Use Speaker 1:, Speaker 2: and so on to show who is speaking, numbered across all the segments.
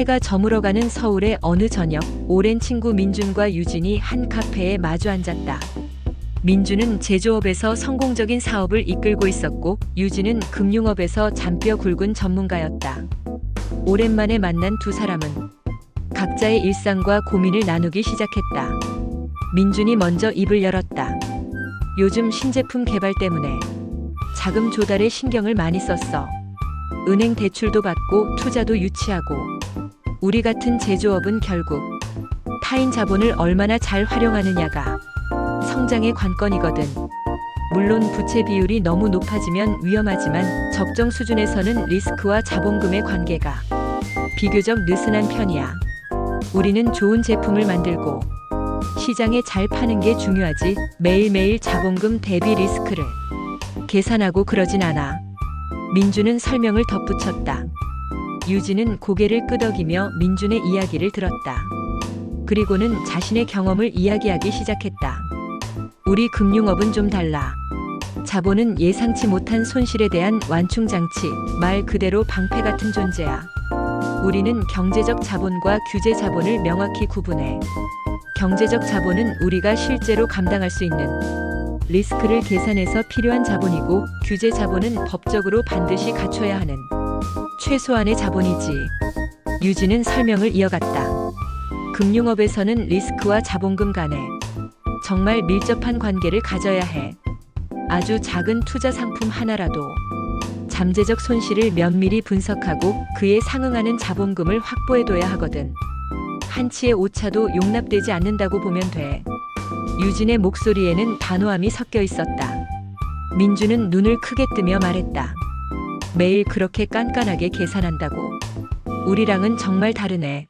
Speaker 1: 해가 저물어가는 서울의 어느 저녁, 오랜 친구 민준과 유진이 한 카페에 마주 앉았다. 민준은 제조업에서 성공적인 사업을 이끌고 있었고 유진은 금융업에서 잔뼈 굵은 전문가였다. 오랜만에 만난 두 사람은 각자의 일상과 고민을 나누기 시작했다. 민준이 먼저 입을 열었다. 요즘 신제품 개발 때문에 자금 조달에 신경을 많이 썼어. 은행 대출도 받고 투자도 유치하고 우리 같은 제조업은 결국 타인 자본을 얼마나 잘 활용하느냐가 성장의 관건이거든. 물론 부채 비율이 너무 높아지면 위험하지만 적정 수준에서는 리스크와 자본금의 관계가 비교적 느슨한 편이야. 우리는 좋은 제품을 만들고 시장에 잘 파는 게 중요하지 매일매일 자본금 대비 리스크를 계산하고 그러진 않아. 민준은 설명을 덧붙였다. 유진은 고개를 끄덕이며 민준의 이야기를 들었다. 그리고는 자신의 경험을 이야기하기 시작했다. 우리 금융업은 좀 달라. 자본은 예상치 못한 손실에 대한 완충장치, 말 그대로 방패 같은 존재야. 우리는 경제적 자본과 규제 자본을 명확히 구분해. 경제적 자본은 우리가 실제로 감당할 수 있는 리스크를 계산해서 필요한 자본이고 규제 자본은 법적으로 반드시 갖춰야 하는 최소한의 자본이지. 유진은 설명을 이어갔다. 금융업에서는 리스크와 자본금 간에 정말 밀접한 관계를 가져야 해. 아주 작은 투자 상품 하나라도 잠재적 손실을 면밀히 분석하고 그에 상응하는 자본금을 확보해둬야 하거든. 한치의 오차도 용납되지 않는다고 보면 돼. 유진의 목소리에는 단호함이 섞여 있었다. 민준은 눈을 크게 뜨며 말했다. 매일 그렇게 깐깐하게 계산한다고. 우리랑은 정말 다르네.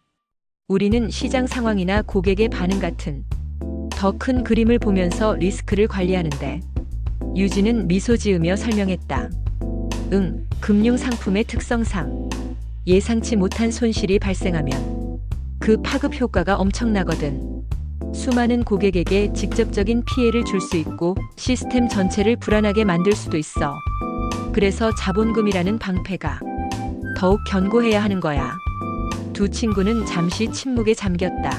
Speaker 1: 우리는 시장 상황이나 고객의 반응 같은 더 큰 그림을 보면서 리스크를 관리하는데. 유진은 미소 지으며 설명했다. 금융 상품의 특성상 예상치 못한 손실이 발생하면 그 파급 효과가 엄청나거든. 수많은 고객에게 직접적인 피해를 줄 수 있고 시스템 전체를 불안하게 만들 수도 있어. 그래서 자본금이라는 방패가 더욱 견고해야 하는 거야. 두 친구는 잠시 침묵에 잠겼다.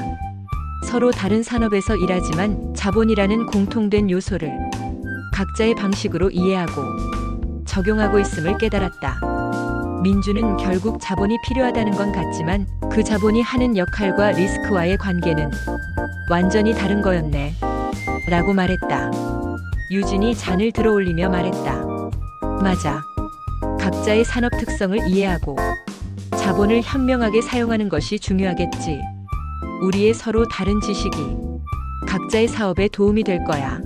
Speaker 1: 서로 다른 산업에서 일하지만 자본이라는 공통된 요소를 각자의 방식으로 이해하고 적용하고 있음을 깨달았다. 민준은 결국 자본이 필요하다는 건 같지만 그 자본이 하는 역할과 리스크와의 관계는 완전히 다른 거였네. 라고 말했다. 유진이 잔을 들어올리며 말했다. 맞아. 각자의 산업 특성을 이해하고 자본을 현명하게 사용하는 것이 중요하겠지. 우리의 서로 다른 지식이 각자의 사업에 도움이 될 거야.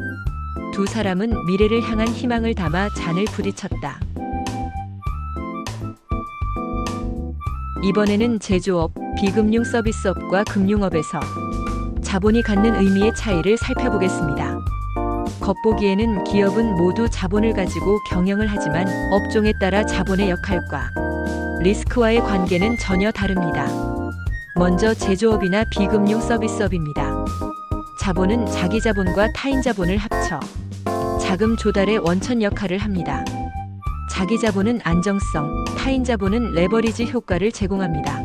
Speaker 1: 두 사람은 미래를 향한 희망을 담아 잔을 부딪혔다. 이번에는 제조업, 비금융 서비스업과 금융업에서 자본이 갖는 의미의 차이를 살펴보겠습니다. 겉보기에는 기업은 모두 자본을 가지고 경영을 하지만 업종에 따라 자본의 역할과 리스크와의 관계는 전혀 다릅니다. 먼저 제조업이나 비금융 서비스업입니다. 자본은 자기 자본과 타인 자본을 합쳐 자금 조달의 원천 역할을 합니다. 자기 자본은 안정성, 타인 자본은 레버리지 효과를 제공합니다.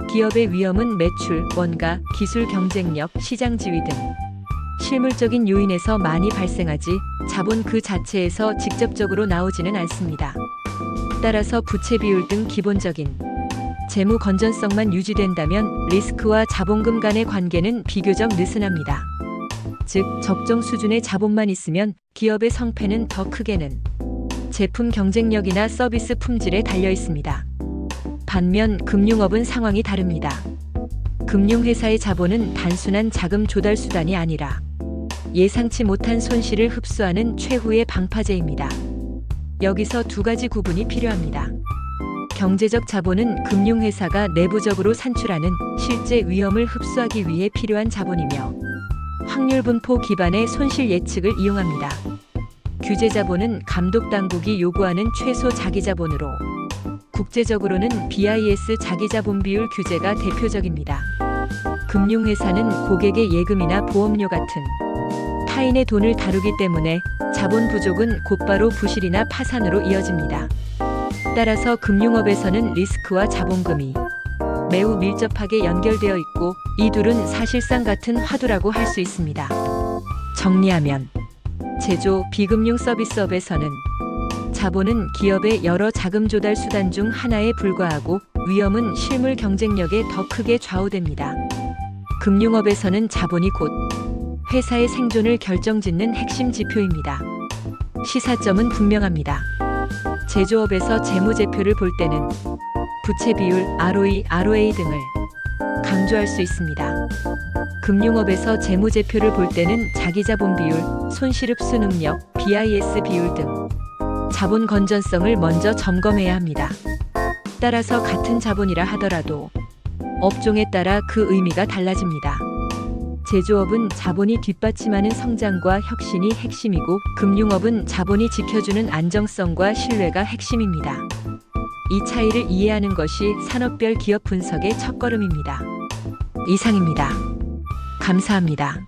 Speaker 1: 기업의 위험은 매출, 원가, 기술 경쟁력, 시장 지위 등 실물적인 요인에서 많이 발생하지 자본 그 자체에서 직접적으로 나오지는 않습니다. 따라서 부채 비율 등 기본적인 재무 건전성만 유지된다면 리스크와 자본금 간의 관계는 비교적 느슨합니다. 즉, 적정 수준의 자본만 있으면 기업의 성패는 더 크게는 제품 경쟁력이나 서비스 품질에 달려 있습니다. 반면 금융업은 상황이 다릅니다. 금융회사의 자본은 단순한 자금 조달 수단이 아니라 예상치 못한 손실을 흡수하는 최후의 방파제입니다. 여기서 두 가지 구분이 필요합니다. 경제적 자본은 금융회사가 내부적으로 산출하는 실제 위험을 흡수하기 위해 필요한 자본이며 확률 분포 기반의 손실 예측을 이용합니다. 규제 자본은 감독 당국이 요구하는 최소 자기 자본으로 국제적으로는 BIS 자기 자본 비율 규제가 대표적입니다. 금융회사는 고객의 예금이나 보험료 같은 타인의 돈을 다루기 때문에 자본 부족은 곧바로 부실이나 파산으로 이어집니다. 따라서 금융업에서는 리스크와 자본금이 매우 밀접하게 연결되어 있고 이 둘은 사실상 같은 화두라고 할 수 있습니다. 정리하면 제조 비금융 서비스업에서는 자본은 기업의 여러 자금 조달 수단 중 하나에 불과하고 위험은 실물 경쟁력에 더 크게 좌우됩니다. 금융업에서는 자본이 곧 회사의 생존을 결정짓는 핵심 지표입니다. 시사점은 분명합니다. 제조업에서 재무제표를 볼 때는 부채 비율, ROE, ROA 등을 강조할 수 있습니다. 금융업에서 재무제표를 볼 때는 자기자본 비율, 손실흡수 능력, BIS 비율 등 자본 건전성을 먼저 점검해야 합니다. 따라서 같은 자본이라 하더라도 업종에 따라 그 의미가 달라집니다. 제조업은 자본이 뒷받침하는 성장과 혁신이 핵심이고 금융업은 자본이 지켜주는 안정성과 신뢰가 핵심입니다. 이 차이를 이해하는 것이 산업별 기업 분석의 첫걸음입니다. 이상입니다. 감사합니다.